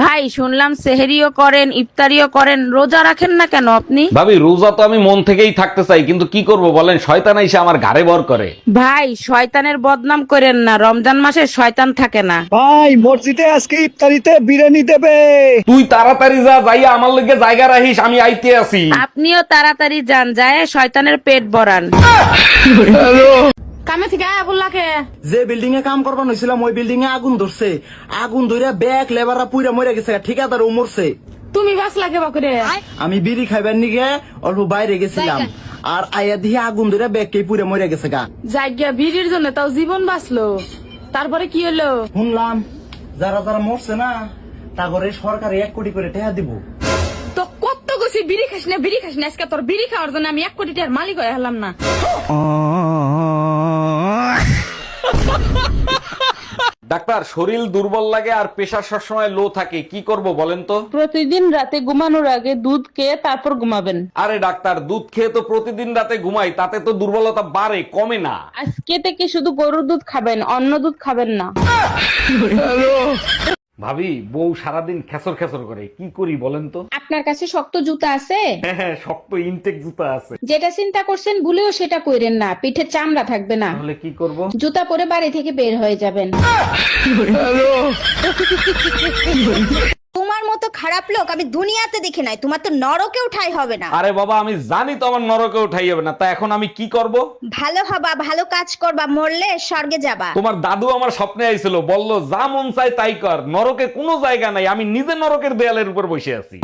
ভাই শুনলাম সেহরিও করেন ইফতারিও করেন, রোজা রাখেন না কেন আপনি? ভাবি রোজা তো আমি মন থেকেই থাকতে চাই, কিন্তু কি করব বলেন, শয়তান এসে আমার ঘাড়ে ভর করে। ভাই শয়তানের বদনাম করেন না, রমজান মাসে শয়তান থাকে না। ভাই মসজিদে আজকে ইফতারিতে বিরিয়ানি দেবে। তুই তাড়াতাড়ি যা, যাইয়া আমার লগে জায়গা রাখিস, আমি আইতে আছি। আপনিও তাড়াতাড়ি যান, যায় শয়তানের পেট ভরান। কামে থেকে আয়া বললাকে যে বিল্ডিং এ কাম করবার হয়েছিলাম ওই বিল্ডিং এ আগুন ধরছে। আগুন ধরে ব্যাগ লেবাররা পুইরা মরে গেছে, ঠিকাদার ও মরছে। তুমি বাস লাগে বাকুরে আমি বিড়ি খাইবার নিগে অল্প বাইরে গেছিলাম, আর আয়া দিয়ে আগুন ধরে ব্যাগ কে পুইরা মরে গেছে গা। জায়গা ভিড়ির জন্য তাও জীবন বাঁচলো, তারপরে কি হলো? শুনলাম যারা যারা মরছে না তা করে সরকারে 1 কোটি করে টাকা দিব। তো কত গেছি বিড়ি খাস না বিড়ি খাস না, আজকে তোর বিড়ি খাওয়ার জন্য আমি 1 কোটি টাকার মালিক হয়ে হলাম না। ডাক্তার, শরীর দুর্বল লাগে আর প্রেশার সবসময় লো থাকে, কি করব বলেন তো? প্রতিদিন রাতে ঘুমানোর আগে দুধ খেয়ে তারপর ঘুমাবেন। আরে ডাক্তার, দুধ খেয়ে তো প্রতিদিন রাতে ঘুমাই, তাতে তো দুর্বলতা বাড়ে কমে না। আজকে থেকে শুধু গরুর দুধ খাবেন, অন্য দুধ খাবেন না। ভাবি, বউ সারাদিন খেসর খেসর করে, কি করি বলেন তো? আপনার কাছে শক্ত জুতা আছে? হ্যাঁ হ্যাঁ, শক্ত ইনটেক জুতা আছে। যেটা চিন্তা করছেন ভুলেও সেটা কইরেন না, পিঠে চামড়া থাকবে না। তাহলে কি করব? জুতা পরে বাড়ি থেকে বের হয়ে যাবেন। তোমার মতো খারাপ লোক আমি দুনিয়াতে দেখি নাই, তোমার তো নরকেও ঠাঁই হবে না। আরে বাবা, আমি জানি তো আমার নরকে উঠাই যাবে না, তা এখন আমি কি করব? ভালো হবা, ভালো কাজ করবা, মরলে স্বর্গে যাবা। তোমার দাদু আমার স্বপ্নে আইছিল, বলল যা মন চাই তাই কর, নরকে কোনো জায়গা নাই, আমি নিজে নরকের দেয়ালের উপর বসে আছি।